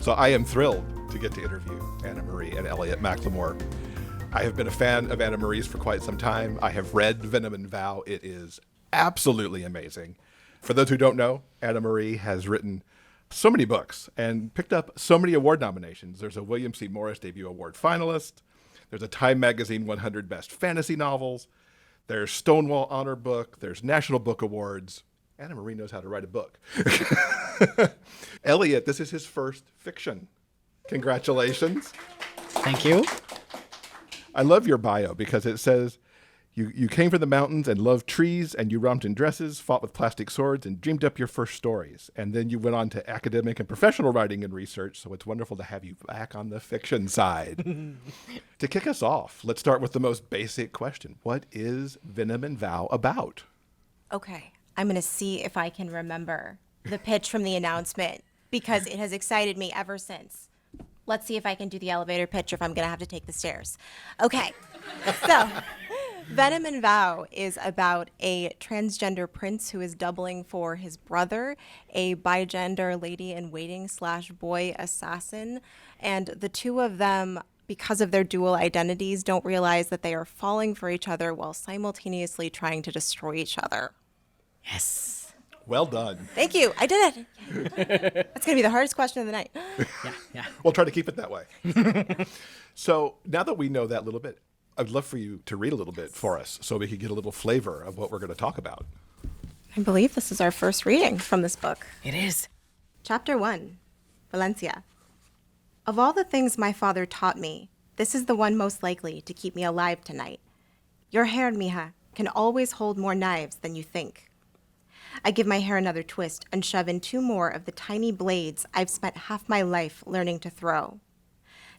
So I am thrilled to get to interview Anna-Marie and Elliott McLemore. I have been a fan of Anna-Marie's for quite some time. I have read Venom Vow. It is absolutely amazing. For those who don't know, Anna-Marie has written so many books and picked up so many award nominations. There's a William C. Morris Debut Award finalist. There's a Time Magazine 100 Best Fantasy Novels. There's Stonewall Honor Book. There's National Book Awards. Anna-Marie knows how to write a book. Elliott, this is his first fiction. Congratulations. Thank you. I love your bio because it says you came from the mountains and loved trees, and you romped in dresses, fought with plastic swords, and dreamed up your first stories. And then you went on to academic and professional writing and research, so it's wonderful to have you back on the fiction side. To kick us off, let's start with the most basic question. What is Venom Vow about? Okay, I'm going to see if I can remember the pitch from the announcement because it has excited me ever since. Let's see if I can do the elevator pitch or if I'm going to have to take the stairs. Okay, so Venom Vow is about a transgender prince who is doubling for his brother, a bigender lady-in-waiting / boy assassin, and the two of them, because of their dual identities, don't realize that they are falling for each other while simultaneously trying to destroy each other. Yes. Well done. Thank you. I did it. That's going to be the hardest question of the night. Yeah. We'll try to keep it that way. So now that we know that little bit, I'd love for you to read a little bit for us so we could get a little flavor of what we're going to talk about. I believe this is our first reading from this book. It is. Chapter 1, Valencia. Of all the things my father taught me, this is the one most likely to keep me alive tonight. Your hair, mija, can always hold more knives than you think. I give my hair another twist and shove in 2 more of the tiny blades I've spent half my life learning to throw.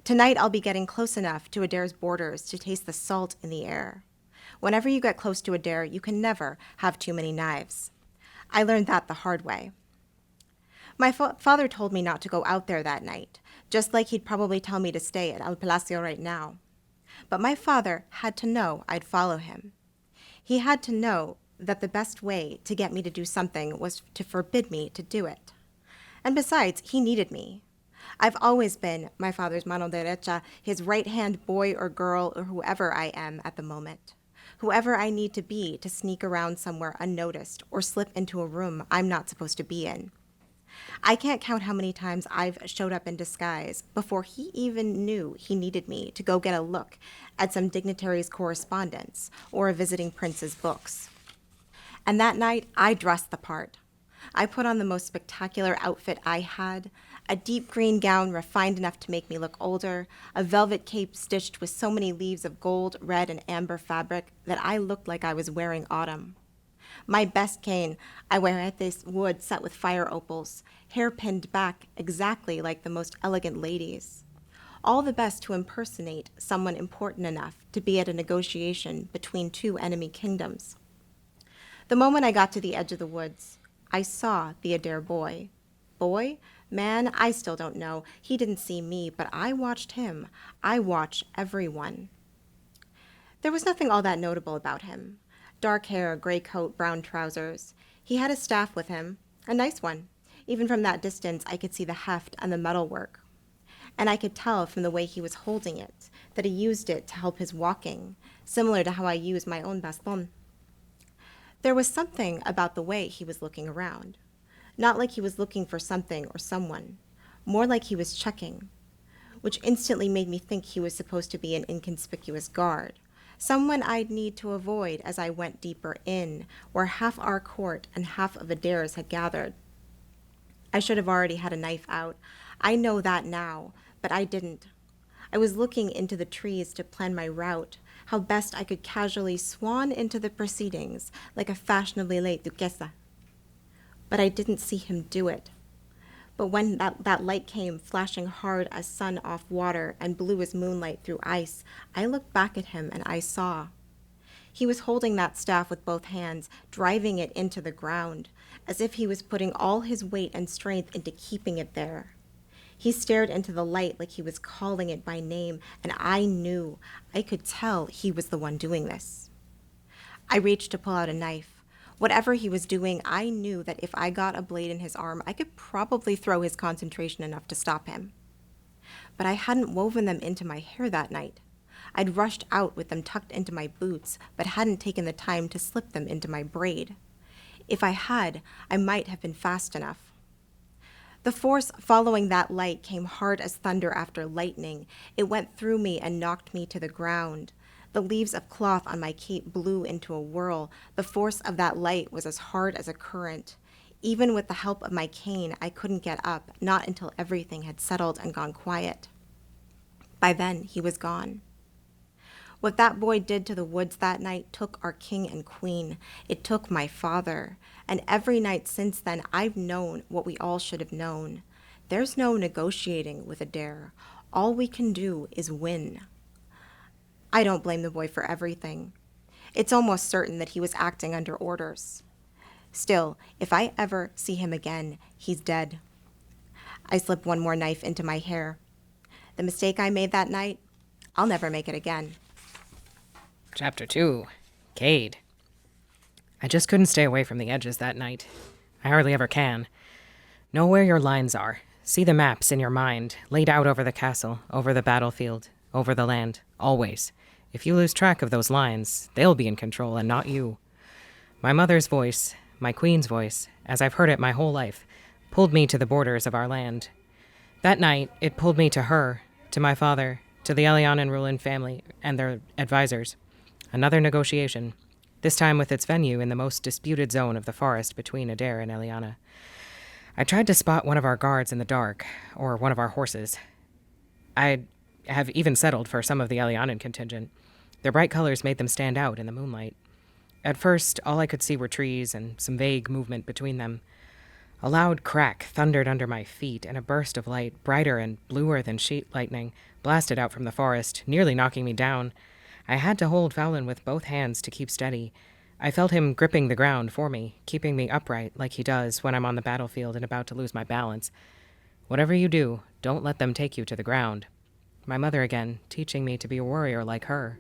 Tonight I'll be getting close enough to Adair's borders to taste the salt in the air. Whenever you get close to Adair, you can never have too many knives. I learned that the hard way. My father told me not to go out there that night, just like he'd probably tell me to stay at El Palacio right now. But my father had to know I'd follow him. He had to know that the best way to get me to do something was to forbid me to do it. And besides, he needed me. I've always been my father's mano derecha, his right-hand boy or girl or whoever I am at the moment. Whoever I need to be to sneak around somewhere unnoticed or slip into a room I'm not supposed to be in. I can't count how many times I've showed up in disguise before he even knew he needed me to go get a look at some dignitary's correspondence or a visiting prince's books. And that night, I dressed the part. I put on the most spectacular outfit I had, a deep green gown refined enough to make me look older, a velvet cape stitched with so many leaves of gold, red, and amber fabric that I looked like I was wearing autumn. My best cane, ahuehuetes wood set with fire opals, hair pinned back exactly like the most elegant ladies. All the best to impersonate someone important enough to be at a negotiation between 2 enemy kingdoms. The moment I got to the edge of the woods, I saw the Adair boy. Boy? Man, I still don't know. He didn't see me, but I watched him. I watch everyone. There was nothing all that notable about him. Dark hair, gray coat, brown trousers. He had a staff with him, a nice one. Even from that distance, I could see the heft and the metalwork. And I could tell from the way he was holding it that he used it to help his walking, similar to how I use my own baston. There was something about the way he was looking around. Not like he was looking for something or someone, more like he was checking, which instantly made me think he was supposed to be an inconspicuous guard, someone I'd need to avoid as I went deeper in, where half our court and half of Adair's had gathered. I should have already had a knife out. I know that now, but I didn't. I was looking into the trees to plan my route, how best I could casually swan into the proceedings like a fashionably late duquesa. But I didn't see him do it. But when that light came, flashing hard as sun off water and blue as moonlight through ice, I looked back at him and I saw. He was holding that staff with both hands, driving it into the ground, as if he was putting all his weight and strength into keeping it there. He stared into the light like he was calling it by name, and I knew, I could tell he was the one doing this. I reached to pull out a knife. Whatever he was doing, I knew that if I got a blade in his arm, I could probably throw his concentration enough to stop him. But I hadn't woven them into my hair that night. I'd rushed out with them tucked into my boots, but hadn't taken the time to slip them into my braid. If I had, I might have been fast enough. The force following that light came hard as thunder after lightning. It went through me and knocked me to the ground. The leaves of cloth on my cape blew into a whirl. The force of that light was as hard as a current. Even with the help of my cane, I couldn't get up, not until everything had settled and gone quiet. By then, he was gone. What that boy did to the woods that night took our king and queen. It took my father. And every night since then, I've known what we all should have known. There's no negotiating with a dare. All we can do is win. I don't blame the boy for everything. It's almost certain that he was acting under orders. Still, if I ever see him again, he's dead. I slip one more knife into my hair. The mistake I made that night, I'll never make it again. Chapter 2. Cade. I just couldn't stay away from the edges that night. I hardly ever can. Know where your lines are. See the maps in your mind, laid out over the castle, over the battlefield, over the land, always. If you lose track of those lines, they'll be in control and not you. My mother's voice, my queen's voice, as I've heard it my whole life, pulled me to the borders of our land. That night, it pulled me to her, to my father, to the Elian and Rulin family and their advisors. Another negotiation, this time with its venue in the most disputed zone of the forest between Adair and Eliana. I tried to spot one of our guards in the dark, or one of our horses. I have even settled for some of the Elianan contingent. Their bright colors made them stand out in the moonlight. At first, all I could see were trees and some vague movement between them. A loud crack thundered under my feet, and a burst of light, brighter and bluer than sheet lightning, blasted out from the forest, nearly knocking me down. I had to hold Fallon with both hands to keep steady. I felt him gripping the ground for me, keeping me upright like he does when I'm on the battlefield and about to lose my balance. Whatever you do, don't let them take you to the ground. My mother again, teaching me to be a warrior like her.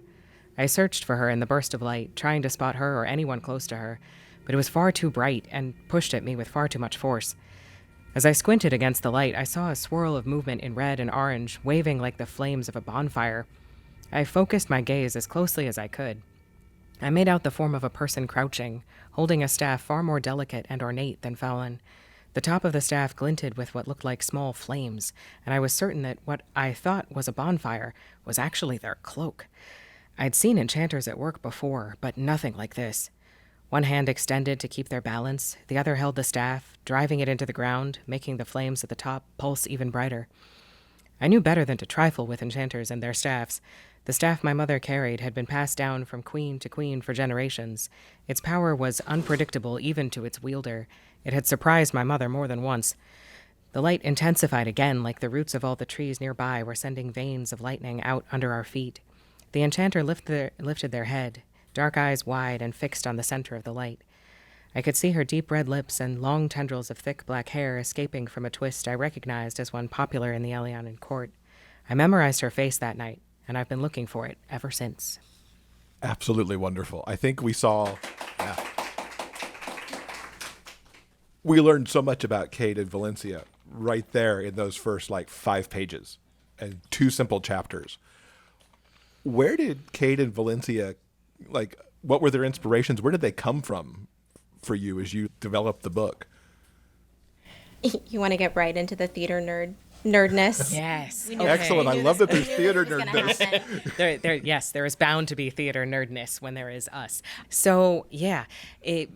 I searched for her in the burst of light, trying to spot her or anyone close to her, but it was far too bright and pushed at me with far too much force. As I squinted against the light, I saw a swirl of movement in red and orange, waving like the flames of a bonfire. I focused my gaze as closely as I could. I made out the form of a person crouching, holding a staff far more delicate and ornate than Fallon. The top of the staff glinted with what looked like small flames, and I was certain that what I thought was a bonfire was actually their cloak. I'd seen enchanters at work before, but nothing like this. One hand extended to keep their balance, the other held the staff, driving it into the ground, making the flames at the top pulse even brighter. I knew better than to trifle with enchanters and their staffs. The staff my mother carried had been passed down from queen to queen for generations. Its power was unpredictable even to its wielder. It had surprised my mother more than once. The light intensified again, like the roots of all the trees nearby were sending veins of lightning out under our feet. The enchanter lifted their head, dark eyes wide and fixed on the center of the light. I could see her deep red lips and long tendrils of thick black hair escaping from a twist I recognized as one popular in the Elianan court. I memorized her face that night, and I've been looking for it ever since. Absolutely wonderful. I think we saw... Yeah. We learned so much about Cade and Valencia right there in those first, 5 pages and 2 simple chapters. Where did Cade and Valencia, what were their inspirations? Where did they come from for you as you developed the book? You want to get right into the theater nerdness? Yes. We knew Excellent. I love that there's theater this was gonna nerdness. Yes, there is bound to be theater nerdness when there is us. So, yeah,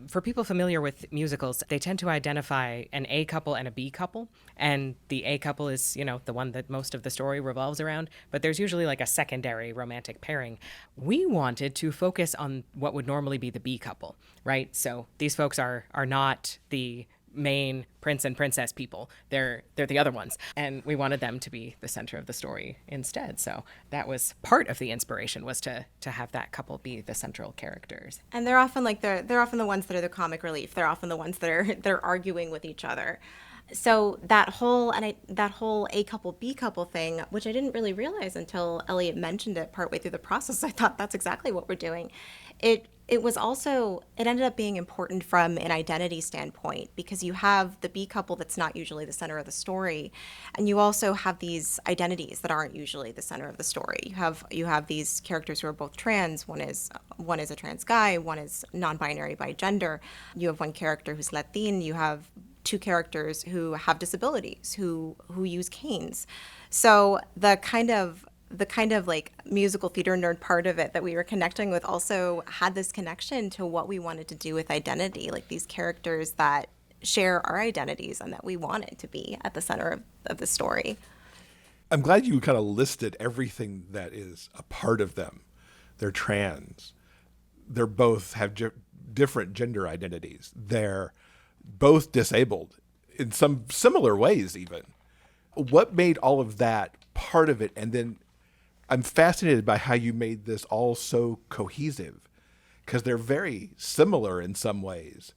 for people familiar with musicals, they tend to identify an A couple and a B couple. And the A couple is, the one that most of the story revolves around. But there's usually a secondary romantic pairing. We wanted to focus on what would normally be the B couple, right? So these folks are not the main prince and princess people. They're the other ones, and we wanted them to be the center of the story instead. So that was part of the inspiration, was to have that couple be the central characters. And they're often they're often the ones that are the comic relief. They're often the ones that are arguing with each other. So that whole A couple B couple thing, which I didn't really realize until Elliott mentioned it partway through the process. I thought that's exactly what we're doing. it ended up being important from an identity standpoint because you have the B couple that's not usually the center of the story, and you also have these identities that aren't usually the center of the story. You have these characters who are both trans. One is a trans guy, one is non-binary by gender. You have one character who's Latin. You have two characters who have disabilities who use canes. So the kind of like musical theater nerd part of it that we were connecting with also had this connection to what we wanted to do with identity, like these characters that share our identities and that we wanted to be at the center of the story. I'm glad you kind of listed everything that is a part of them. They're trans. They're both have different gender identities. They're both disabled in some similar ways even. What made all of that part of it? And then I'm fascinated by how you made this all so cohesive, because they're very similar in some ways,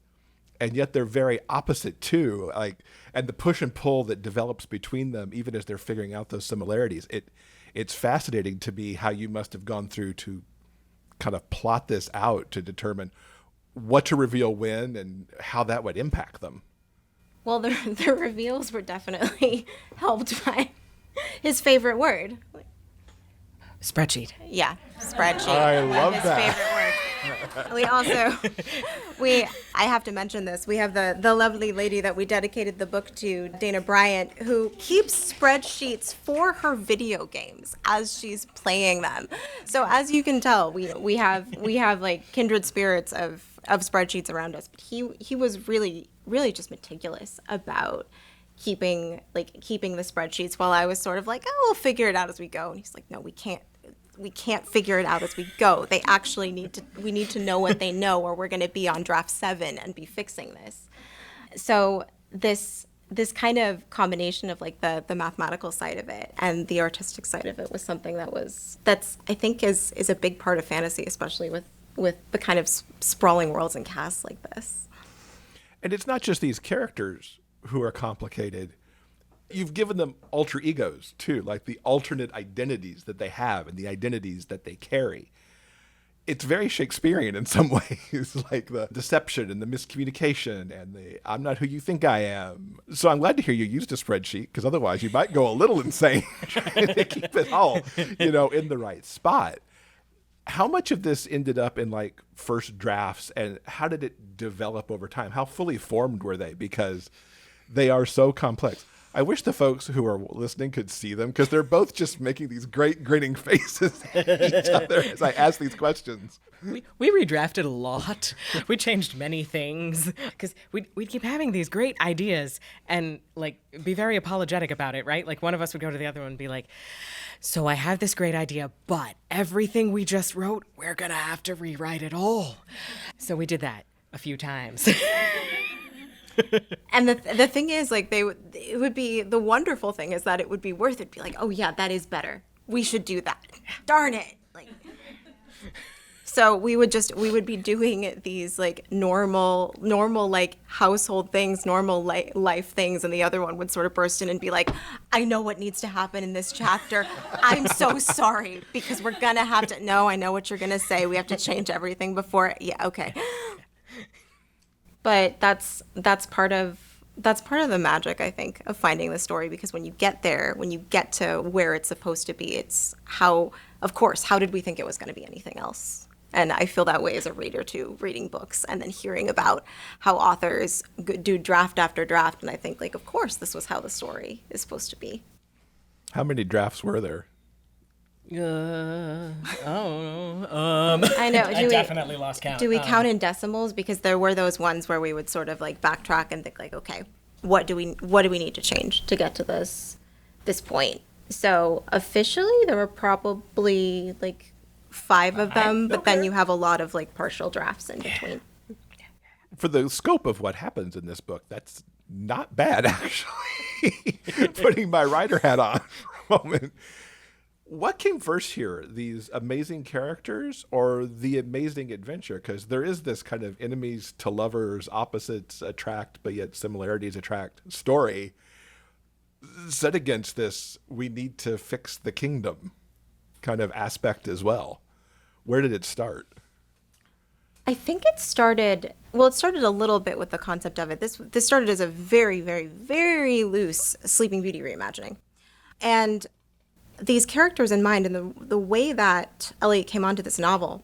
and yet they're very opposite too. And the push and pull that develops between them, even as they're figuring out those similarities. It's fascinating to me how you must have gone through to kind of plot this out to determine what to reveal when and how that would impact them. Well, the reveals were definitely helped by his favorite word. Spreadsheet. Yeah, spreadsheet. I love his that. favorite word. We also, I have to mention this. We have the lovely lady that we dedicated the book to, Dana Bryant, who keeps spreadsheets for her video games as she's playing them. So as you can tell, we have like kindred spirits of spreadsheets around us. But he was really just meticulous about keeping the spreadsheets, while I was sort of like, oh, we'll figure it out as we go. And he's like, no, we can't figure it out as we go. They actually we need to know what they know, or we're going to be on draft 7 and be fixing this. So this kind of combination of like the mathematical side of it and the artistic side of it was something that's I think is a big part of fantasy, especially with the kind of sprawling worlds and casts like this. And it's not just these characters who are complicated. You've given them alter egos too, like the alternate identities that they have and the identities that they carry. It's very Shakespearean in some ways, like the deception and the miscommunication and the I'm not who you think I am. So I'm glad to hear you used a spreadsheet, because otherwise you might go a little insane trying to keep it all, in the right spot. How much of this ended up in like first drafts, and how did it develop over time? How fully formed were they? Because they are so complex. I wish the folks who are listening could see them, because they're both just making these great grinning faces at each other as I ask these questions. We redrafted a lot. We changed many things because we'd keep having these great ideas and like be very apologetic about it, right? Like one of us would go to the other one and be like, so I have this great idea, but everything we just wrote, we're going to have to rewrite it all. So we did that a few times. And the thing is, like, it would be, the wonderful thing is that it would be worth it. Be like, oh yeah, that is better. We should do that. Darn it. Like, so we would be doing these like normal like household things, normal life things, and the other one would sort of burst in and be like, I know what needs to happen in this chapter. I'm so sorry, because we're gonna have to. No, I know what you're gonna say. We have to change everything before. Yeah, okay. But that's part of the magic, I think, of finding the story, because when you get there, when you get to where it's supposed to be, it's how did we think it was going to be anything else? And I feel that way as a reader too, reading books and then hearing about how authors do draft after draft, and I think, like, of course this was how the story is supposed to be. How many drafts were there? I don't know. I know. I definitely lost count. Do we count in decimals? Because there were those ones where we would sort of like backtrack and think like, okay, what do we need to change to get to this point? So officially there were probably like 5 of them, but then you have a lot of like partial drafts in between. For the scope of what happens in this book, that's not bad, actually. Putting my writer hat on for a moment. What came first here, these amazing characters or the amazing adventure? Because there is this kind of enemies to lovers, opposites attract, but yet similarities attract story set against this, we need to fix the kingdom kind of aspect as well. Where did it start? I think it started, well, it started a little bit with the concept of it. This started as a very, very, very loose Sleeping Beauty reimagining. And these characters in mind, and the way that Elliott came onto this novel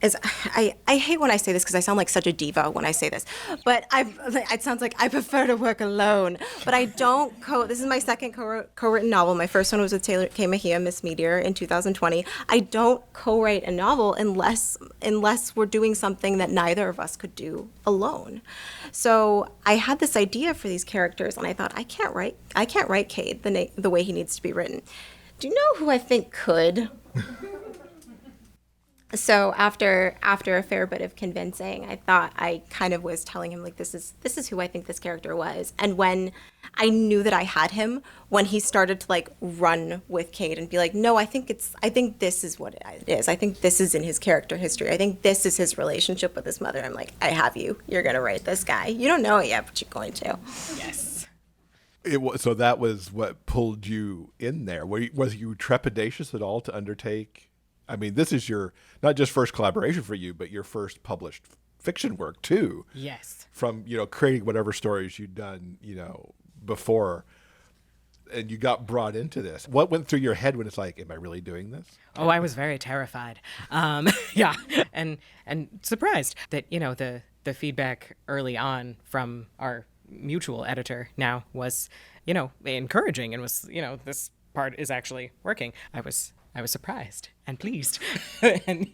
is, I hate when I say this because I sound like such a diva when I say this, but it sounds like I prefer to work alone. But I don't this is my second co-written novel. My first one was with Taylor K. Mejia, Miss Meteor, in 2020. I don't co-write a novel unless we're doing something that neither of us could do alone. So I had this idea for these characters, and I thought, I can't write Cade the way he needs to be written. Do you know who I think could? So after a fair bit of convincing, I thought, I kind of was telling him, like, this is who I think this character was. And when I knew that I had him, when he started to like run with Cade and be like, no, I think this is what it is. I think this is in his character history. I think this is his relationship with his mother. I'm like, I have you. You're going to write this guy. You don't know it yet, but you're going to. Yes. So that was what pulled you in there. Was you trepidatious at all to undertake? I mean, this is your not just first collaboration for you, but your first published fiction work too. Yes. From, creating whatever stories you'd done, before, and you got brought into this. What went through your head when it's like, am I really doing this? Oh, I was very terrified. Yeah, and surprised that the feedback early on from our mutual editor now was encouraging and was this part is actually working. I was surprised and pleased. And,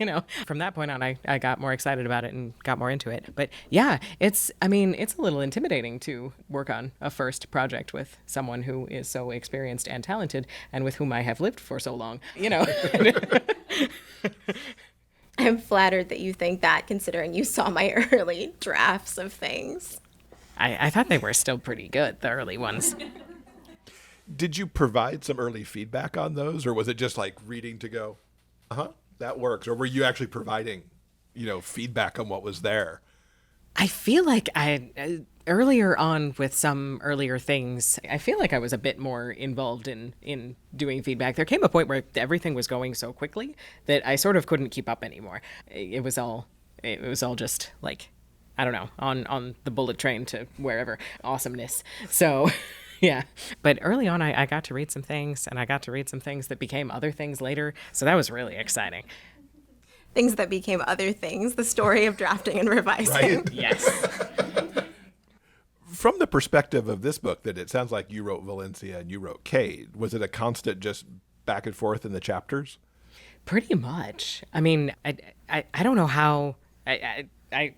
from that point on, I got more excited about it and got more into it. But yeah, it's a little intimidating to work on a first project with someone who is so experienced and talented and with whom I have lived for so long, I'm flattered that you think that, considering you saw my early drafts of things. I thought they were still pretty good, the early ones. Did you provide some early feedback on those, or was it just like reading to go, that works? Or were you actually providing, feedback on what was there? I feel like earlier on with some earlier things, I feel like I was a bit more involved in doing feedback. There came a point where everything was going so quickly that I sort of couldn't keep up anymore. It was all just like, I don't know, on the bullet train to wherever awesomeness. So... Yeah. But early on, I got to read some things, and I got to read some things that became other things later. So that was really exciting. Things that became other things, the story of drafting and revising. Right? Yes. From the perspective of this book, that it sounds like you wrote Valencia and you wrote Cade. Was it a constant just back and forth in the chapters? Pretty much. I mean, I don't know how... I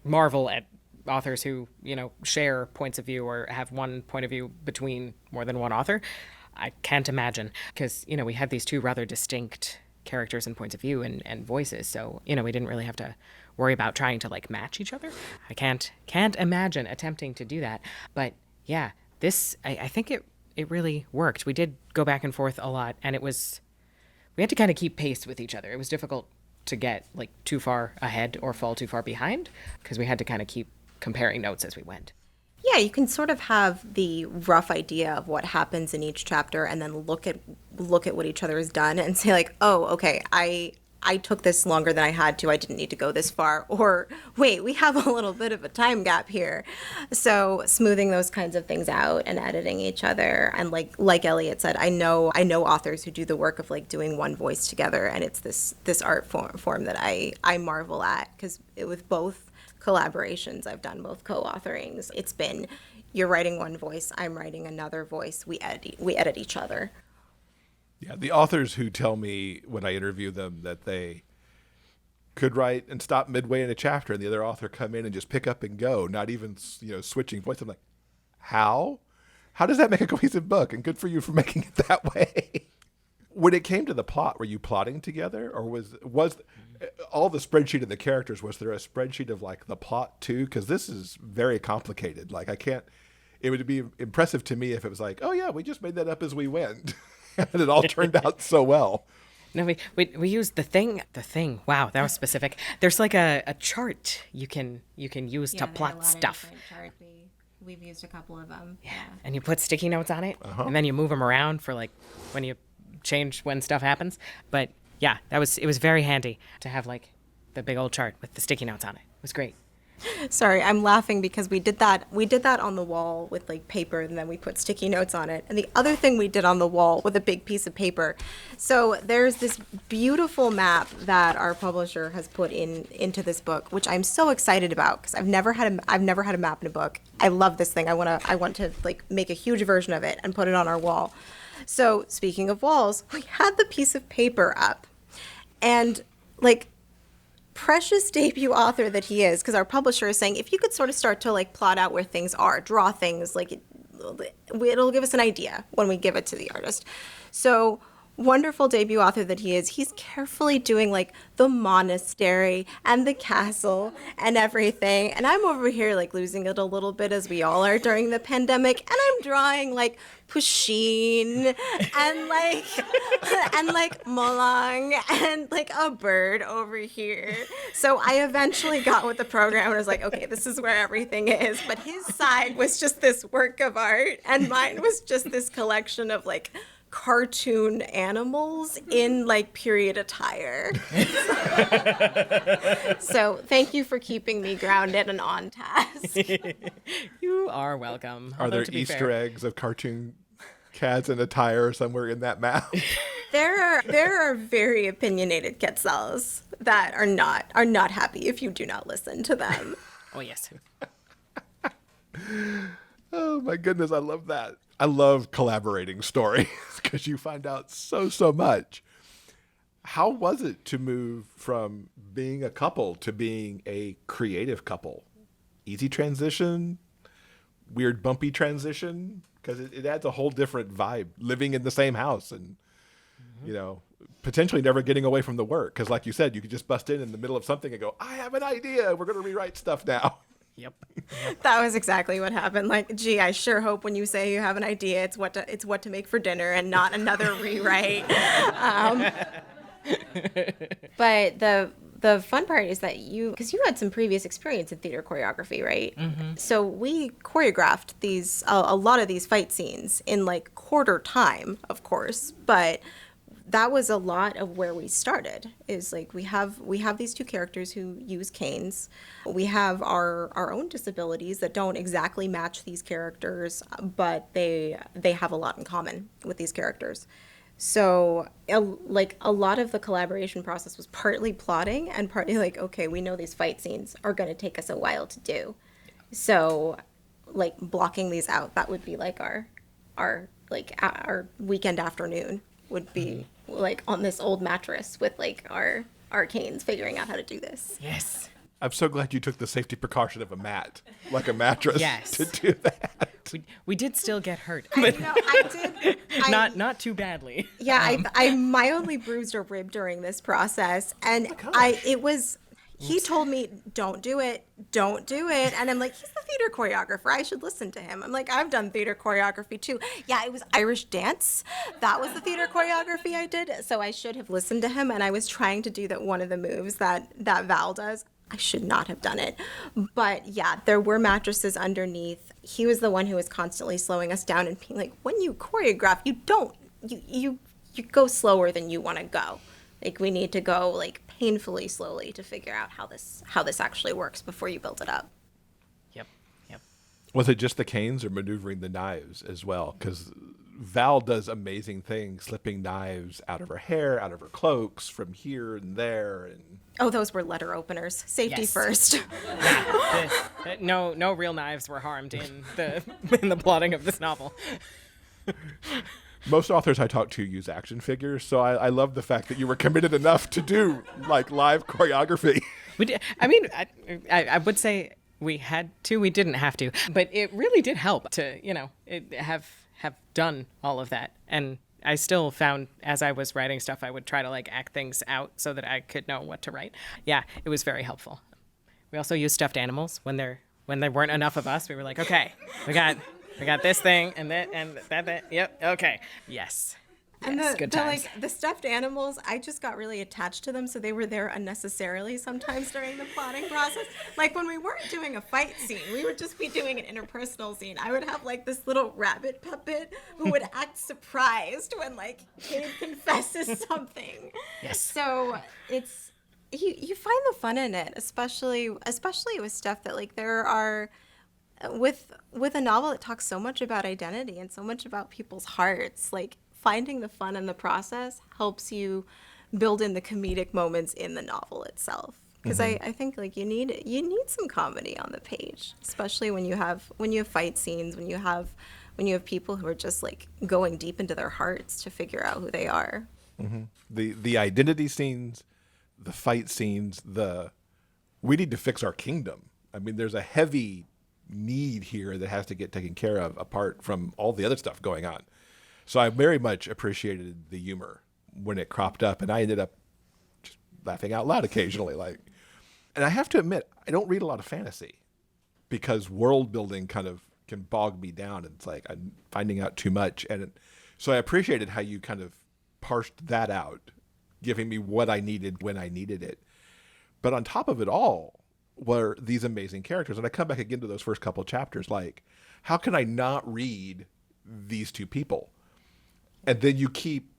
marvel at authors who, share points of view or have one point of view between more than one author. I can't imagine, because, we had these two rather distinct characters and points of view and voices. So, we didn't really have to worry about trying to like match each other. I can't imagine attempting to do that. But yeah, I think it really worked. We did go back and forth a lot, and we had to kind of keep pace with each other. It was difficult to get like too far ahead or fall too far behind, because we had to kind of keep comparing notes as we went. Yeah, you can sort of have the rough idea of what happens in each chapter, and then look at what each other has done and say like, oh, okay, I took this longer than I had to. I didn't need to go this far. Or wait, we have a little bit of a time gap here. So smoothing those kinds of things out and editing each other. And like Elliott said, I know authors who do the work of like doing one voice together, and it's this art form that I marvel at, because with both collaborations I've done, both co-autherings, it's been, you're writing one voice, I'm writing another voice, we edit each other. Yeah, the authors who tell me when I interview them that they could write and stop midway in a chapter and the other author come in and just pick up and go, not even switching voice. I'm like, how does that make a cohesive book? And good for you for making it that way. When it came to the plot, were you plotting together, or was all the spreadsheet of the characters, was there a spreadsheet of like the plot too? Because this is very complicated. Like it would be impressive to me if it was like, oh yeah, we just made that up as we went. And it all turned out so well. No, we used the thing. Wow, that was specific. There's like a chart you can use to plot stuff. We've used a couple of them. Yeah, and you put sticky notes on it, and then you move them around for like when you change when stuff happens. But yeah, it was very handy to have like the big old chart with the sticky notes on it. was great. Sorry, I'm laughing because we did that on the wall with like paper, and then we put sticky notes on it. And the other thing we did on the wall with a big piece of paper. So there's this beautiful map that our publisher has put into this book, which I'm so excited about because I've never had a map in a book. I love this thing. I want to like make a huge version of it and put it on our wall. So speaking of walls, we had the piece of paper up, and like, precious debut author that he is, because our publisher is saying if you could sort of start to like plot out where things are, draw things, like it'll give us an idea when we give it to the artist. So wonderful debut author that he is, he's carefully doing like the monastery and the castle and everything, and I'm over here like losing it a little bit, as we all are during the pandemic, and I'm drawing like Pusheen and like and like Molang and like a bird over here. So I eventually got with the program and was like, okay, this is where everything is. But his side was just this work of art, and mine was just this collection of like cartoon animals in like period attire. So thank you for keeping me grounded and on task. You are welcome. Are there Easter eggs of cartoon cats in attire somewhere in that map? There are very opinionated quetzals that are not happy if you do not listen to them. Oh yes. Oh my goodness, I love that. I love collaborating stories because you find out so much. How was it to move from being a couple to being a creative couple? Easy transition? Weird bumpy transition? Because it adds a whole different vibe, living in the same house and, you know, potentially never getting away from the work. Because like you said, you could just bust in the middle of something and go, I have an idea. We're going to rewrite stuff now. Yep. That was exactly what happened. Like, gee, I sure hope when you say you have an idea, it's what to make for dinner and not another rewrite. But the fun part is that because you had some previous experience in theater choreography, right? Mm-hmm. So we choreographed a lot of these fight scenes in like quarter time, of course, but that was a lot of where we started. Is like we have these two characters who use canes. We have our own disabilities that don't exactly match these characters, but they have a lot in common with these characters. So a lot of the collaboration process was partly plotting and partly like, okay, we know these fight scenes are going to take us a while to do. So like blocking these out, that would be like our weekend afternoon would be like on this old mattress with like our canes figuring out how to do this. Yes. I'm so glad you took the safety precaution of a mat, like a mattress, Yes. to do that. We did still get hurt, I but know, I did. not too badly. Yeah, I mildly bruised a rib during this process, and he told me, don't do it. And I'm like, he's the theater choreographer. I should listen to him. I'm like, I've done theater choreography too. Yeah, it was Irish dance. That was the theater choreography I did. So I should have listened to him. And I was trying to do one of the moves that Val does. I should not have done it. But yeah, there were mattresses underneath. He was the one who was constantly slowing us down and being like, when you choreograph, you go slower than you want to go. Like, we need to go like painfully slowly to figure out how this actually works before you build it up. Yep. Was it just the canes or maneuvering the knives as well? Because Val does amazing things, slipping knives out of her hair, out of her cloaks, from here and there. And Oh, those were letter openers. Safety Yes. first. No real knives were harmed in the plotting of this novel. most authors I talk to use action figures, so I love the fact that you were committed enough to do like live choreography. We did, I mean, I would say we had to. We didn't have to, but it really did help to have done all of that. And I still found as I was writing stuff, I would try to like act things out so that I could know what to write. Yeah, it was very helpful. We also used stuffed animals when there weren't enough of us. We were like, okay, we got this thing and that. Yep. Okay. Yes. And yes, good times. the stuffed animals, I just got really attached to them, so they were there unnecessarily sometimes during the plotting process. Like when we weren't doing a fight scene, we would just be doing an interpersonal scene. I would have like this little rabbit puppet who would act surprised when like Cade confesses something. Yes. So you find the fun in it, especially with stuff that like there are with a novel that talks so much about identity and so much about people's hearts. Like finding the fun in the process helps you build in the comedic moments in the novel itself. Because I think like you need some comedy on the page, especially when you have fight scenes, when you have people who are just like going deep into their hearts to figure out who they are. The identity scenes, the fight scenes, we need to fix our kingdom. I mean, there's a heavy need here that has to get taken care of apart from all the other stuff going on. So I very much appreciated the humor when it cropped up, and I ended up just laughing out loud occasionally. And I have to admit, I don't read a lot of fantasy because world building kind of can bog me down. And it's like I'm finding out too much. So I appreciated how you kind of parsed that out, giving me what I needed when I needed it. But on top of it all were these amazing characters. And I come back again to those first couple of chapters, like, how can I not read these two people? And then you keep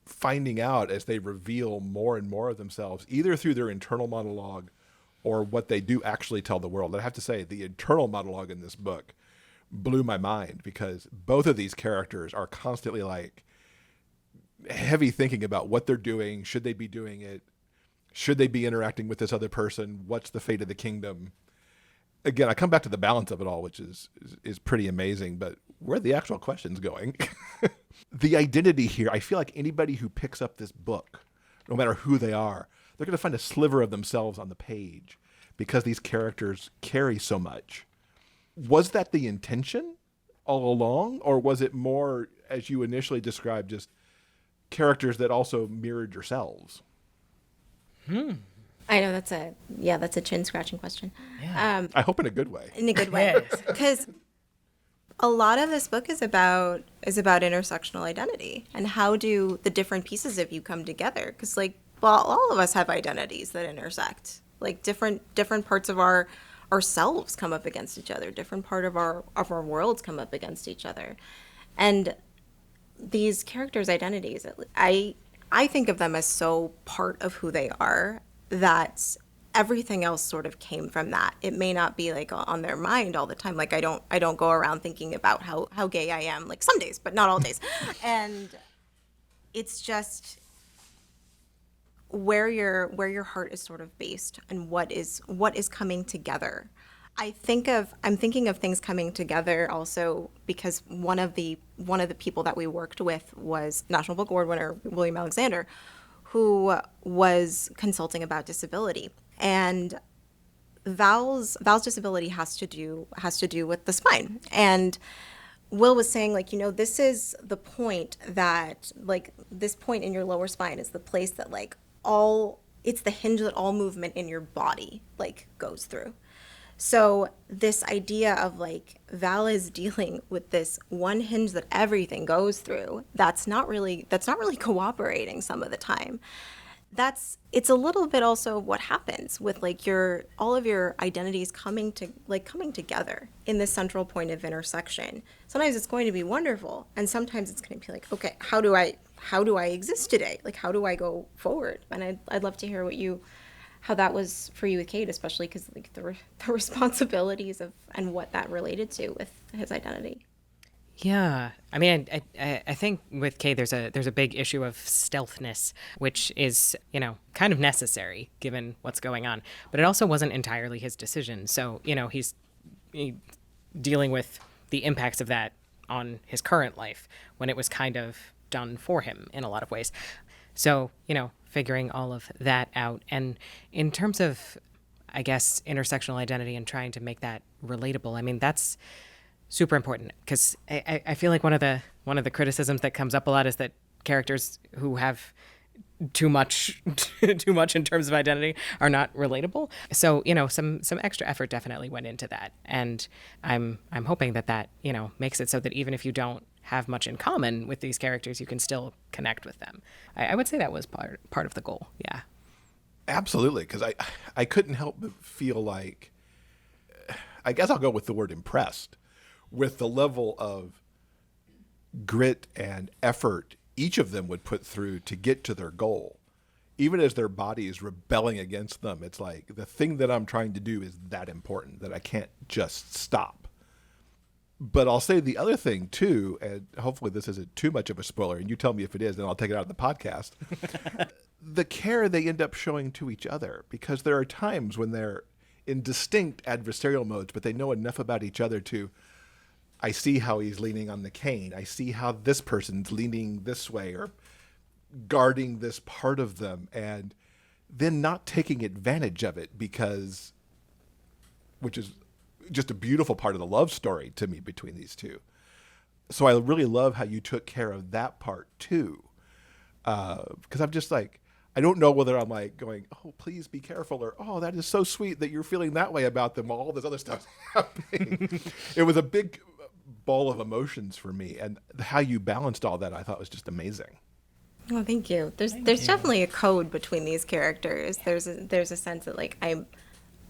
finding out as they reveal more and more of themselves, either through their internal monologue or what they do actually tell the world. And I have to say, the internal monologue in this book blew my mind because both of these characters are constantly like heavy thinking about what they're doing. Should they be doing it? Should they be interacting with this other person? What's the fate of the kingdom? Again, I come back to the balance of it all, which is pretty amazing, but where are the actual questions going? The identity here, I feel like anybody who picks up this book, no matter who they are, they're going to find a sliver of themselves on the page because these characters carry so much. Was that the intention all along, or was it more, as you initially described, just characters that also mirrored yourselves? I know that's a chin scratching question. Yeah. I hope in a good way. In a good way, because a lot of this book is about intersectional identity and how do the different pieces of you come together. Because like, well, all of us have identities that intersect. Like different parts of ourselves come up against each other. Different part of our worlds come up against each other, and these characters' identities, I think of them as so part of who they are that everything else sort of came from that. It may not be like on their mind all the time. Like I don't go around thinking about how gay I am, like some days, but not all days. And it's just where your heart is sort of based and what is coming together. I'm thinking of things coming together also because one of the people that we worked with was National Book Award winner William Alexander, who was consulting about disability. And Val's disability has to do with the spine. And Will was saying, like, this is the point that, like, this point in your lower spine is the place that, like, it's the hinge that all movement in your body, like, goes through. So this idea of, like, Val is dealing with this one hinge that everything goes through, that's not really cooperating some of the time. It's a little bit also what happens with like all of your identities coming together in this central point of intersection. Sometimes it's going to be wonderful, and sometimes it's going to be like, okay, how do I exist today? Like, how do I go forward? And I'd love to hear how that was for you with Cade, especially because like the responsibilities of and what that related to with his identity. Yeah, I mean, I think with Kay, there's a big issue of stealthness, which is kind of necessary given what's going on, but it also wasn't entirely his decision. So he's dealing with the impacts of that on his current life when it was kind of done for him in a lot of ways. So figuring all of that out, and in terms of, I guess, intersectional identity and trying to make that relatable, I mean that's super important because I feel like one of the criticisms that comes up a lot is that characters who have too much in terms of identity are not relatable. So some extra effort definitely went into that, and I'm hoping that makes it so that even if you don't have much in common with these characters, you can still connect with them. I would say that was part of the goal. Yeah, absolutely. Because I couldn't help but feel like, I guess I'll go with the word impressed with the level of grit and effort each of them would put through to get to their goal. even as their body is rebelling against them, it's like the thing that I'm trying to do is that important that I can't just stop. But I'll say the other thing too, and hopefully this isn't too much of a spoiler, and you tell me if it is, then I'll take it out of the podcast. The care they end up showing to each other, because there are times when they're in distinct adversarial modes, but they know enough about each other to, I see how he's leaning on the cane. I see how this person's leaning this way or guarding this part of them, and then not taking advantage of it because, which is just a beautiful part of the love story to me between these two. So I really love how you took care of that part too. Because I'm just like, I don't know whether I'm like going, oh, please be careful, or, oh, that is so sweet that you're feeling that way about them while all this other stuff's happening. It was a big ball of emotions for me. And how you balanced all that, I thought was just amazing. Oh, thank you. There's definitely a code between these characters. There's a sense that like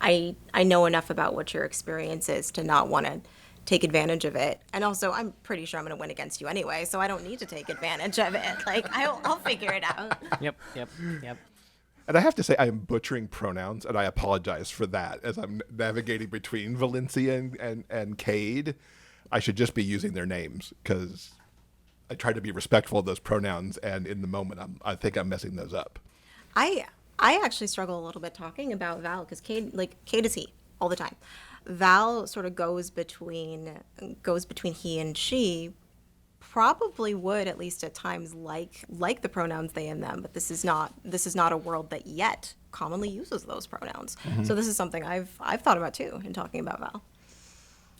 I know enough about what your experience is to not want to take advantage of it. And also, I'm pretty sure I'm going to win against you anyway, so I don't need to take advantage of it. Like, I'll figure it out. Yep. And I have to say, I am butchering pronouns, and I apologize for that as I'm navigating between Valencia and Cade. I should just be using their names because I try to be respectful of those pronouns, and in the moment, I think I'm messing those up. I actually struggle a little bit talking about Val because Cade is he all the time. Val sort of goes between he and she. Probably would at least at times like the pronouns they and them, but this is not a world that yet commonly uses those pronouns. Mm-hmm. So this is something I've thought about too in talking about Val.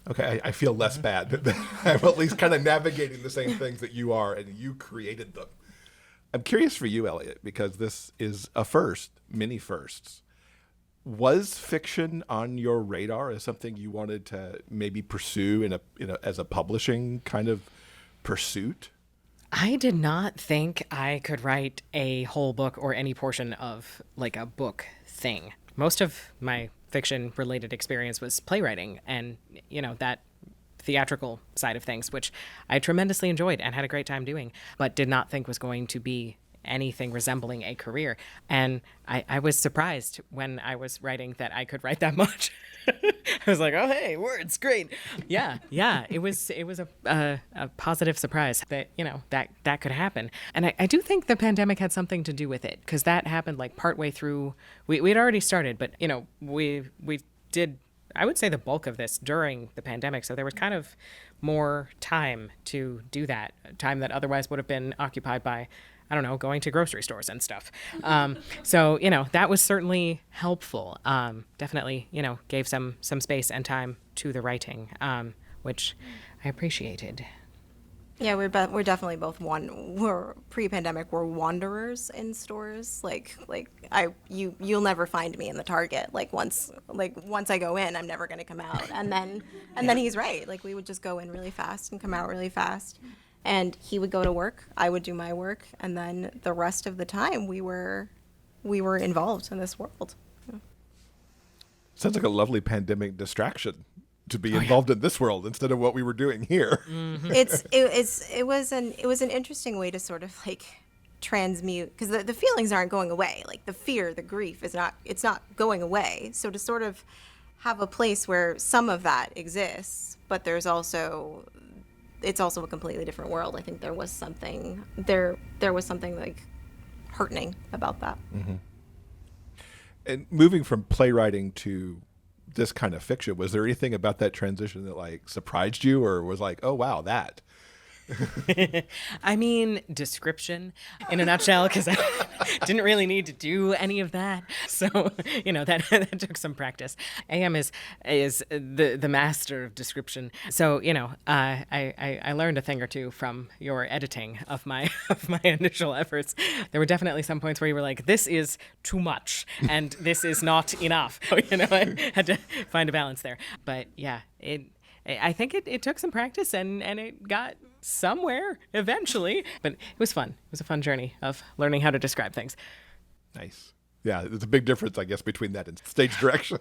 Okay, I feel less bad. I'm at least kind of navigating the same things that you are, and you created them. I'm curious for you, Elliott, because this is a first, many firsts. Was fiction on your radar as something you wanted to maybe pursue as a publishing kind of pursuit? I did not think I could write a whole book or any portion of like a book thing. Most of my fiction related experience was playwriting and, that theatrical side of things, which I tremendously enjoyed and had a great time doing, but did not think was going to be anything resembling a career. And I was surprised when I was writing that I could write that much. I was like, oh, hey, words, great. Yeah. It was a positive surprise that, that could happen. And I do think the pandemic had something to do with it, because that happened like partway through. We'd already started, but, we did, I would say, the bulk of this during the pandemic. So there was kind of more time to do that, time that otherwise would have been occupied by, I don't know, going to grocery stores and stuff. So, that was certainly helpful. Definitely, gave some space and time to the writing, which I appreciated. Yeah, we're definitely both we're pre-pandemic, we're wanderers in stores. You'll never find me in the Target. Once I go in, I'm never going to come out. And then he's right. Like, we would just go in really fast and come out really fast. And he would go to work, I would do my work, and then the rest of the time we were involved in this world. Yeah. Sounds like a lovely pandemic distraction to be involved in this world instead of what we were doing here. Mm-hmm. It was an interesting way to sort of like transmute, because the feelings aren't going away. Like the fear, the grief it's not going away. So to sort of have a place where some of that exists, but it's also a completely different world. I think there was something like heartening about that. Mm-hmm. And moving from playwriting to this kind of fiction, was there anything about that transition that like surprised you or was like, oh wow, that? I mean, description in a nutshell, because I didn't really need to do any of that. So, that took some practice. AM is the master of description. So, I learned a thing or two from your editing of my initial efforts. There were definitely some points where you were like, this is too much and this is not enough. I had to find a balance there. But yeah, I think it took some practice and it got somewhere eventually, but it was fun. It was a fun journey of learning how to describe things. Nice. Yeah, there's a big difference, I guess, between that and stage direction.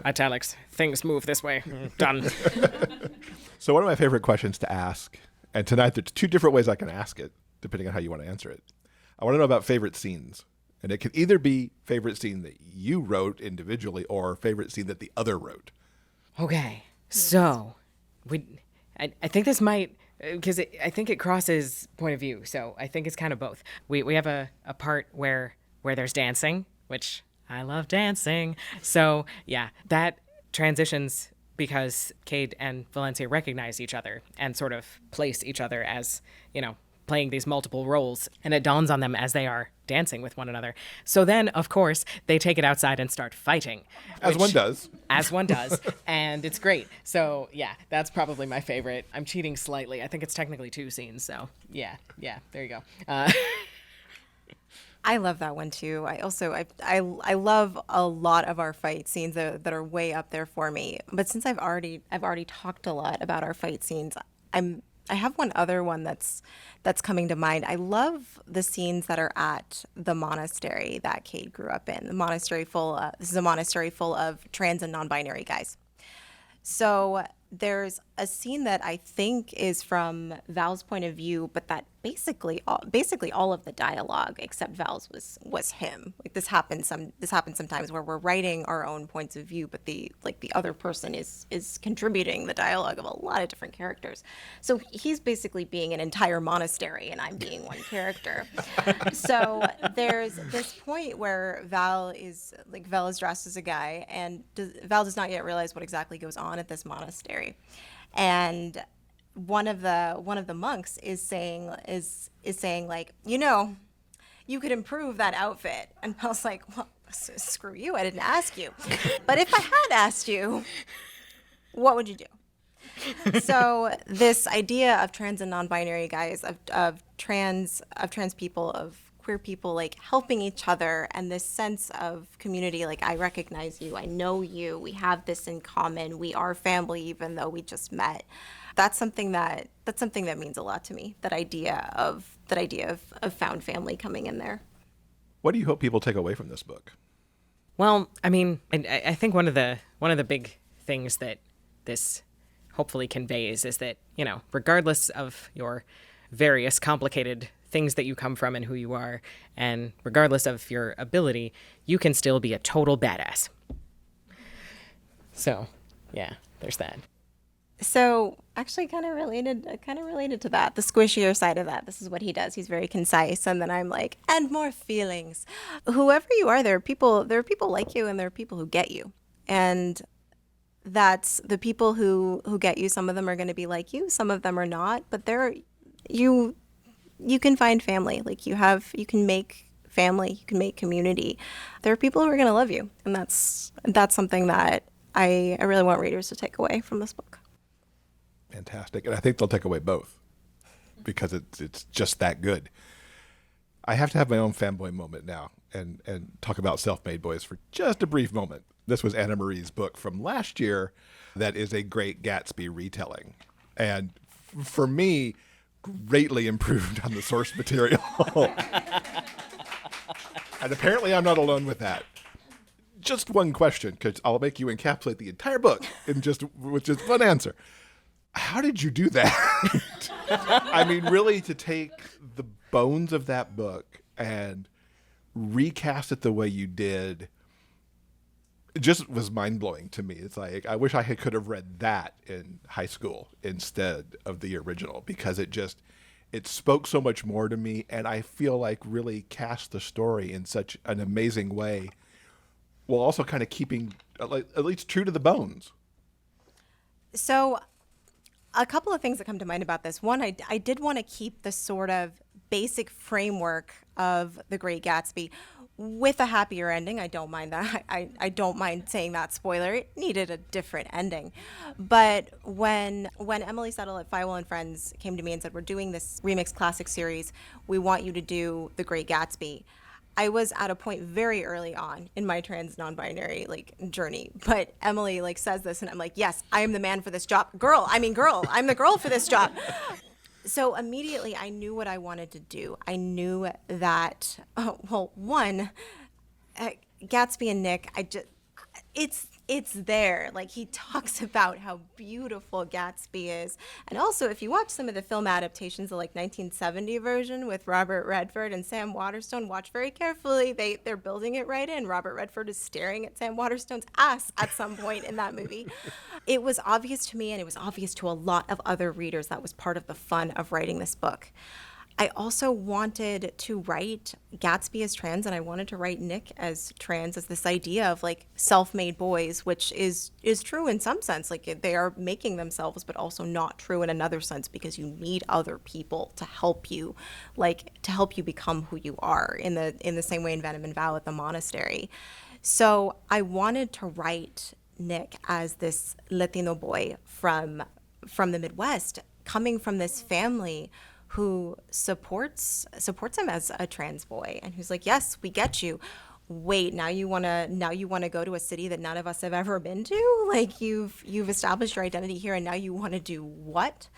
Italics. Things move this way. Done. So one of my favorite questions to ask, and tonight there's two different ways I can ask it, depending on how you want to answer it. I want to know about favorite scenes And it can either be favorite scene that you wrote individually or favorite scene that the other wrote. Okay, so I think this might, because I think it crosses point of view, so I think it's kind of both. We have a part where there's dancing, which I love dancing. So yeah, that transitions because Cade and Valencia recognize each other and sort of place each other as, playing these multiple roles, and it dawns on them as they are dancing with one another. So then, of course, they take it outside and start fighting. As one does. As one does, and it's great. So yeah, that's probably my favorite. I'm cheating slightly. I think it's technically 2 scenes, so yeah, there you go. I love that one too. I also I love a lot of our fight scenes that are way up there for me. But since I've already talked a lot about our fight scenes, I have one other one that's coming to mind. I love the scenes that are at the monastery that Cade grew up in. This is a monastery full of trans and non-binary guys. So there's a scene that I think is from Val's point of view, but that basically all of the dialogue except Val's was him. Like this happens sometimes where we're writing our own points of view, but the other person is contributing the dialogue of a lot of different characters. So he's basically being an entire monastery and I'm being one character. So there's this point where Val is dressed as a guy and Val does not yet realize what exactly goes on at this monastery. And one of the monks is saying like, you could improve that outfit. And I was like, well, screw you, I didn't ask you. But if I had asked you, what would you do? So this idea of trans and non-binary guys, of trans people, of queer people, like helping each other, and this sense of community, like I recognize you, I know you, we have this in common, we are family even though we just met. That's something that means a lot to me. That idea of found family coming in there. What do you hope people take away from this book? Well, I mean, I think one of the big things that this hopefully conveys is that, regardless of your various complicated things that you come from and who you are, and regardless of your ability, you can still be a total badass. So, yeah, there's that. So actually kind of related to that, the squishier side of that. This is what he does. He's very concise. And then I'm like, and more feelings. Whoever you are, there are people like you and there are people who get you. And that's the people who get you. Some of them are going to be like you. Some of them are not. But you can find family. Like you can make family. You can make community. There are people who are going to love you. And that's something that I really want readers to take away from this book. Fantastic. And I think they'll take away both because it's just that good. I have to have my own fanboy moment now and talk about Self-Made Boys for just a brief moment. This was Anna-Marie's book from last year that is a Great Gatsby retelling. And for me, greatly improved on the source material. And apparently I'm not alone with that. Just one question, because I'll make you encapsulate the entire book with just one answer. How did you do that? I mean, really, to take the bones of that book and recast it the way you did, it just was mind-blowing to me. It's like, I wish I could have read that in high school instead of the original, because it spoke so much more to me, and I feel like really cast the story in such an amazing way, while also kind of keeping at least true to the bones. So a couple of things that come to mind about this. One, I did want to keep the sort of basic framework of The Great Gatsby with a happier ending. I don't mind that. I don't mind saying that. Spoiler, it needed a different ending. But when Emily Settle at Fywell and Friends came to me and said, we're doing this Remix Classic series, we want you to do The Great Gatsby, I was at a point very early on in my trans non-binary journey, but Emily says this and I'm like, yes, I am the man for this job. I'm the girl for this job. So immediately I knew what I wanted to do. I knew that, Gatsby and Nick, it's there. Like, he talks about how beautiful Gatsby is. And also, if you watch some of the film adaptations, the like 1970 version with Robert Redford and Sam Waterston, watch very carefully. They're building it right in. Robert Redford is staring at Sam Waterston's ass at some point in that movie. It was obvious to me, and it was obvious to a lot of other readers. That was part of the fun of writing this book. I also wanted to write Gatsby as trans, and I wanted to write Nick as trans, as this idea of like self-made boys, which is true in some sense. Like, they are making themselves, but also not true in another sense, because you need other people to help you, become who you are, in the same way in Venom and Vow at the monastery. So I wanted to write Nick as this Latino boy from the Midwest, coming from this family who supports him as a trans boy, and who's like, yes, we get you. Wait, now you want to go to a city that none of us have ever been to? Like, you've established your identity here, and now you want to do what?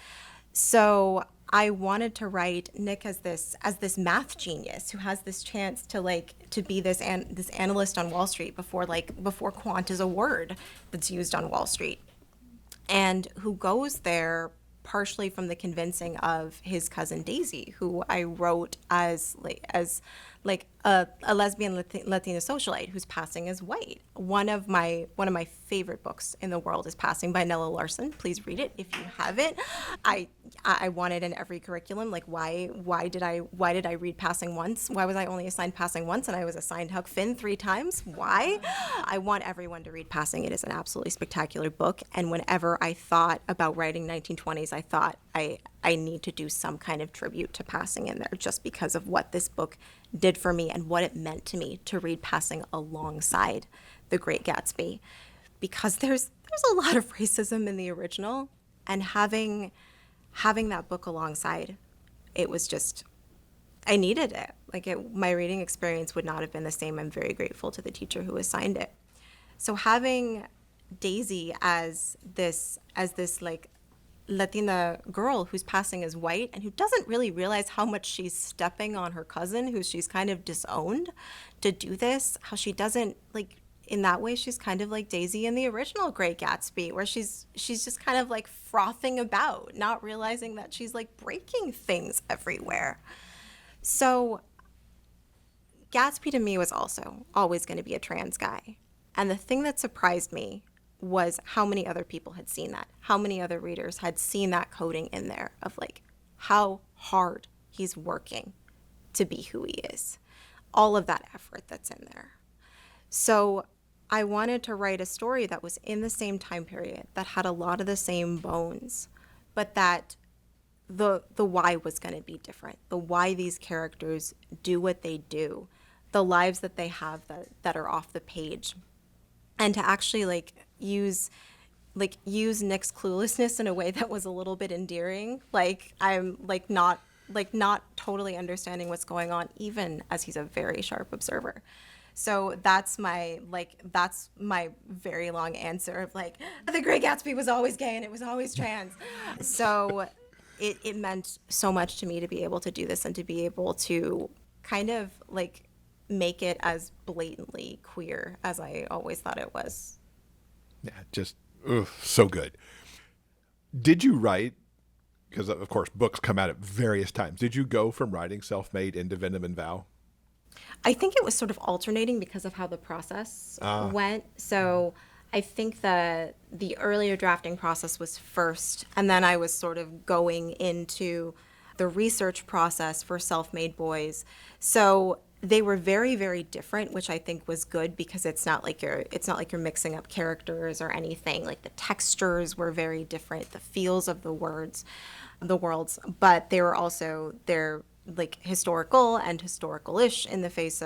So I wanted to write Nick as this math genius who has this chance to be this analyst on Wall Street before quant is a word that's used on Wall Street, and who goes there partially from the convincing of his cousin Daisy, who I wrote as a lesbian Latina socialite who's passing as white. One of my favorite books in the world is Passing by Nella Larson. Please read it if you haven't. I want it in every curriculum. Like, why did I read Passing once? Why was I only assigned Passing once and I was assigned Huck Finn 3 times? Why? I want everyone to read Passing. It is an absolutely spectacular book. And whenever I thought about writing 1920s, I thought I need to do some kind of tribute to Passing in there, just because of what this book did for me and what it meant to me to read Passing alongside The Great Gatsby. Because there's a lot of racism in the original, and having that book alongside, it was just, I needed it. My reading experience would not have been the same. I'm very grateful to the teacher who assigned it. So having Daisy as this like Latina girl who's passing as white and who doesn't really realize how much she's stepping on her cousin, who she's kind of disowned to do this, how she doesn't, like, in that way, she's kind of like Daisy in the original Great Gatsby, where she's just kind of like frothing about, not realizing that she's like breaking things everywhere. So Gatsby to me was also always going to be a trans guy. And the thing that surprised me was how many other people had seen that, how many other readers had seen that coding in there of like how hard he's working to be who he is, all of that effort that's in there. So I wanted to write a story that was in the same time period, that had a lot of the same bones, but that the why was going to be different, the why these characters do what they do, the lives that they have that are off the page, and to actually use Nick's cluelessness in a way that was a little bit endearing. Like, I'm not totally understanding what's going on, even as he's a very sharp observer. So that's my very long answer of The Great Gatsby was always gay and it was always trans. So it meant so much to me to be able to do this and to be able to kind of make it as blatantly queer as I always thought it was. Yeah, just so good. Did you write, because of course books come out at various times, did you go from writing Self-Made into Venom and Vow? I think it was sort of alternating because of how the process went. So I think the earlier drafting process was first, and then I was sort of going into the research process for Self-Made Boys. So they were very, very different, which I think was good because it's not like you're mixing up characters or anything. Like, the textures were very different, the feels of the worlds, but they were also historical and historical-ish in the case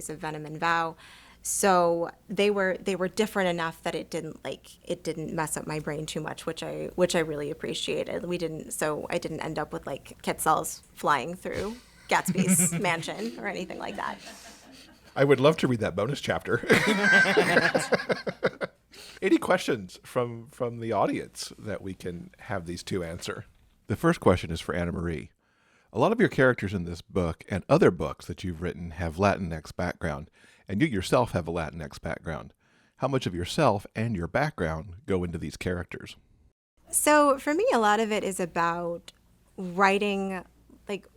of Venom and Vow. So they were different enough that it didn't mess up my brain too much, which I really appreciated. I didn't end up with Quetzals flying through Gatsby's mansion or anything like that. I would love to read that bonus chapter. Any questions from the audience that we can have these two answer? The first question is for Anna-Marie. A lot of your characters in this book and other books that you've written have Latinx background, and you yourself have a Latinx background. how much of yourself and your background go into these characters? So for me, a lot of it is about writing,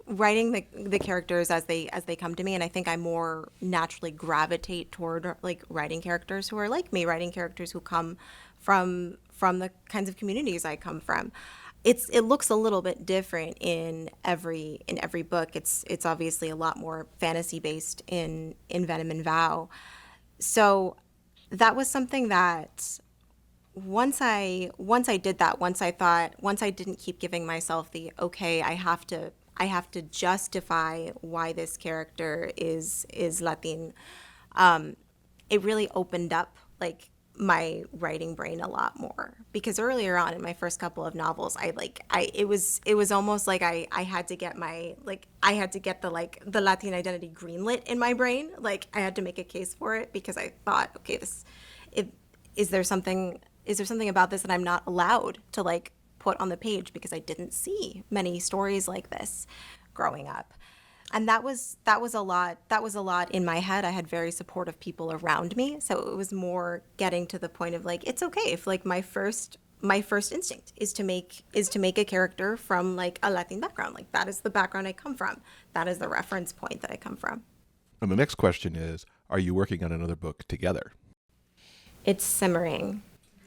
writing the characters as they come to me, and I think I more naturally gravitate toward like writing characters who are like me, writing characters who come from the kinds of communities I come from. It looks a little bit different in every book. It's obviously a lot more fantasy based in Venom Vow. So that was something that once I did that, once I didn't keep giving myself the okay, I have to justify why this character is Latin. It really opened up like my writing brain a lot more, because earlier on in my first couple of novels, it was almost like I had to get the Latin identity greenlit in my brain. Like I had to make a case for it, because I thought, okay, is there something about this that I'm not allowed to like put on the page, because I didn't see many stories like this growing up. And that was a lot in my head. I had very supportive people around me, so it was more getting to the point of like, it's okay if like my first instinct is to make a character from like a Latin background. Like that is the background I come from. That is the reference point that I come from. And the next question is, are you working on another book together? It's simmering.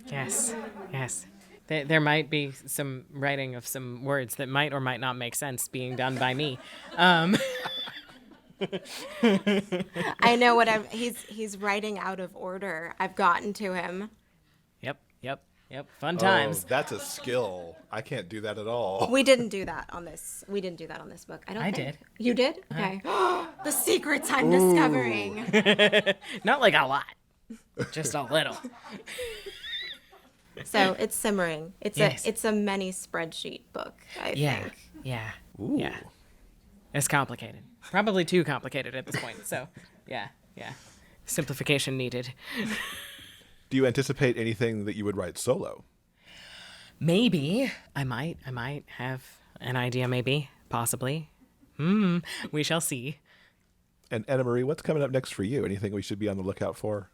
Yes, yes. There might be some writing of some words that might or might not make sense being done by me. I know he's writing out of order. I've gotten to him. Yep. Fun times. Oh, that's a skill. I can't do that at all. We didn't do that on this book. I did. You did? Okay. The secrets I'm discovering. Not like a lot, just a little. So it's simmering. Yes. It's a many spreadsheet book, I think. Yeah. Ooh. Yeah. It's complicated. Probably too complicated at this point. So, yeah. Simplification needed. Do you anticipate anything that you would write solo? Maybe. I might have an idea, maybe. Possibly. We shall see. And Anna-Marie, what's coming up next for you? Anything we should be on the lookout for?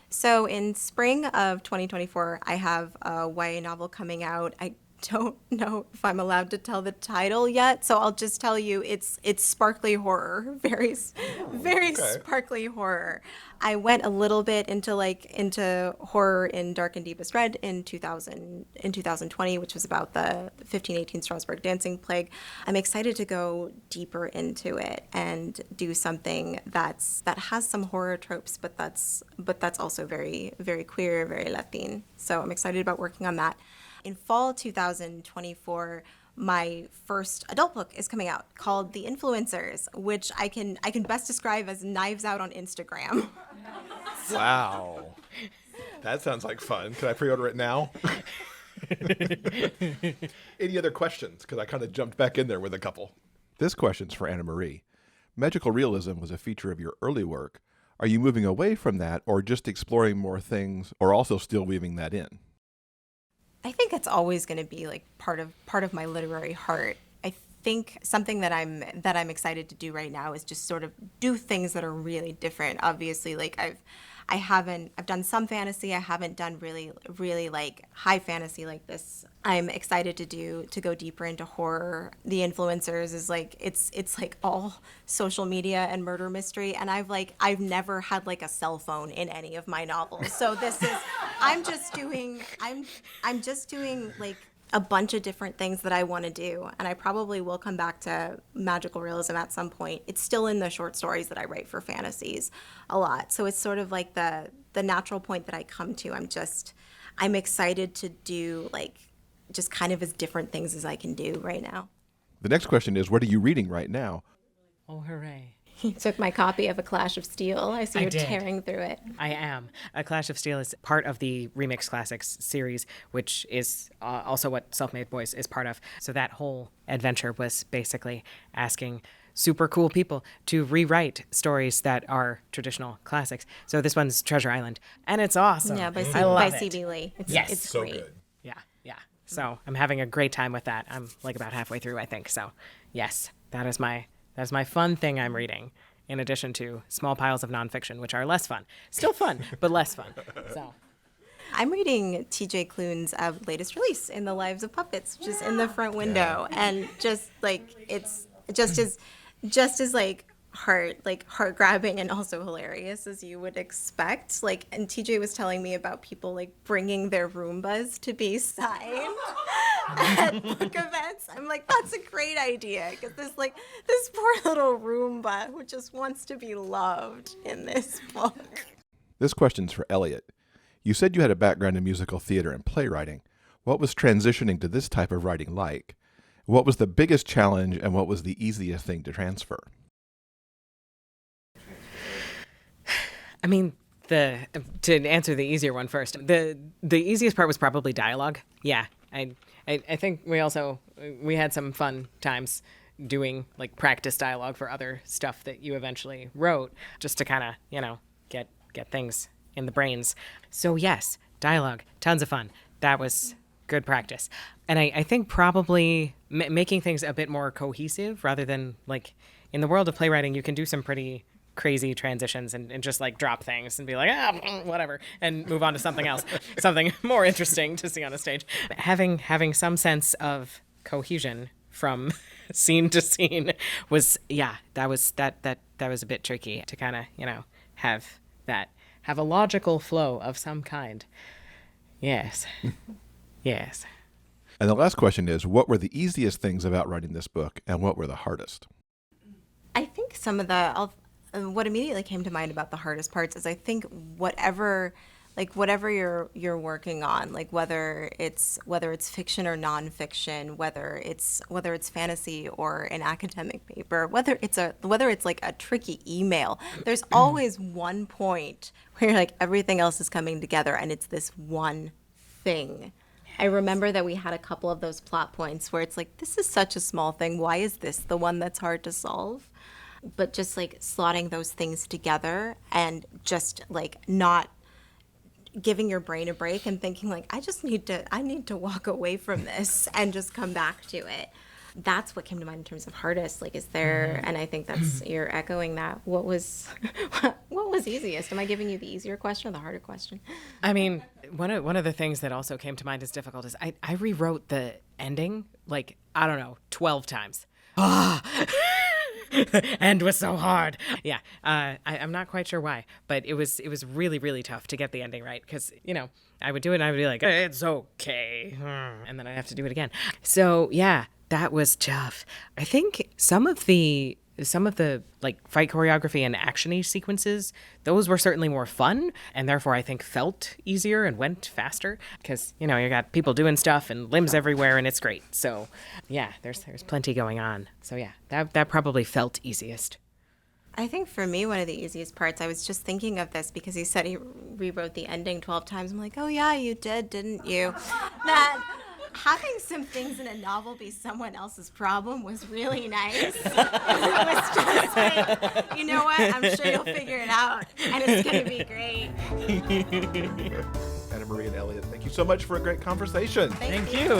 So in spring of 2024, I have a YA novel coming out. I don't know if I'm allowed to tell the title yet, so I'll just tell you it's sparkly horror, very Okay. sparkly horror. I went a little bit into horror in Dark and Deepest Red in 2020, which was about the 1518 Strasbourg dancing plague. I'm excited to go deeper into it and do something that has some horror tropes, but that's also very, very queer, very Latin. So I'm excited about working on that. In fall 2024, my first adult book is coming out called The Influencers, which I can best describe as Knives Out on Instagram. Wow. That sounds like fun. Can I pre-order it now? Any other questions? Because I kind of jumped back in there with a couple. This question's for Anna-Marie. Magical realism was a feature of your early work. Are you moving away from that, or just exploring more things, or also still weaving that in? I think it's always going to be like part of my literary heart. I think something that I'm excited to do right now is just sort of do things that are really different. Obviously, like I've done some fantasy. I haven't done really like high fantasy like this. I'm excited to go deeper into horror. The Influencers is like it's like all social media and murder mystery, and I've never had like a cell phone in any of my novels. So I'm just doing like a bunch of different things that I want to do, and I probably will come back to magical realism at some point. It's still in the short stories that I write for fantasies a lot, so it's sort of like the natural point that I come to. I'm excited to do like just kind of as different things as I can do right now. The next question is, what are you reading right now? Oh, hooray. You took my copy of A Clash of Steel. I see you're did. tearing through it. I am. A Clash of Steel is part of the Remix Classics series, which is also what Self-Made Boys is part of. So that whole adventure was basically asking super cool people to rewrite stories that are traditional classics. So this one's Treasure Island, and it's awesome. Yeah, by I love it. C.B. Lee. Yes. It's So great. good. Yeah. So I'm having a great time with that. I'm like about halfway through, I think. So yes, that's my fun thing I'm reading. in addition to small piles of nonfiction, which are less fun. Still fun, but less fun. So. I'm reading TJ Klune's latest release, In the Lives of Puppets, which is in the front window, and just like it's just as like heart grabbing and also hilarious as you would expect. Like, and TJ was telling me about people like bringing their Roombas to be signed at book events. I'm like, that's a great idea, because this poor little Roomba who just wants to be loved in this book. This question's for Elliott. You said you had a background in musical theater and playwriting. What was transitioning to this type of writing like? What was the biggest challenge, and what was the easiest thing to transfer? I mean, to answer the easier one first, the easiest part was probably dialogue. Yeah, I think we had some fun times doing like practice dialogue for other stuff that you eventually wrote, just to kind of, get things in the brains. So yes, dialogue, tons of fun. That was good practice. And I think probably making things a bit more cohesive, rather than like in the world of playwriting, you can do some pretty crazy transitions and just like drop things and be like, whatever, and move on to something else, something more interesting to see on a stage. Having some sense of cohesion from scene to scene was, that was a bit tricky to kind of, have a logical flow of some kind. Yes. Yes. And the last question is, what were the easiest things about writing this book, and what were the hardest? I think some of what immediately came to mind about the hardest parts is, I think whatever you're working on, like whether it's fiction or nonfiction, whether it's fantasy or an academic paper, whether it's like a tricky email, there's always one point where you're like, everything else is coming together and it's this one thing. I remember that we had a couple of those plot points where it's like, this is such a small thing, why is this the one that's hard to solve? But just like slotting those things together and just like not giving your brain a break and thinking like, I need to walk away from this and just come back to it. That's what came to mind in terms of hardest. Like, is there, and I think you're echoing that. What was easiest? Am I giving you the easier question or the harder question? I mean, one of the things that also came to mind as difficult is I rewrote the ending, like, I don't know, 12 times. End was so hard. Yeah, I'm not quite sure why, but it was really, really tough to get the ending right, because I would do it and I would be like, it's okay, and then I'd have to do it again. So yeah, that was tough. I think some of the like fight choreography and actiony sequences, those were certainly more fun, and therefore I think felt easier and went faster, because you got people doing stuff and limbs everywhere and it's great. So yeah, there's plenty going on. So yeah, that probably felt easiest. I think for me, one of the easiest parts, I was just thinking of this because he said he rewrote the ending 12 times. I'm like, oh yeah, you did, didn't you? That having some things in a novel be someone else's problem was really nice. It was just like, you know what? I'm sure you'll figure it out, and it's going to be great. Anna-Marie and Elliott, thank you so much for a great conversation. Thank you.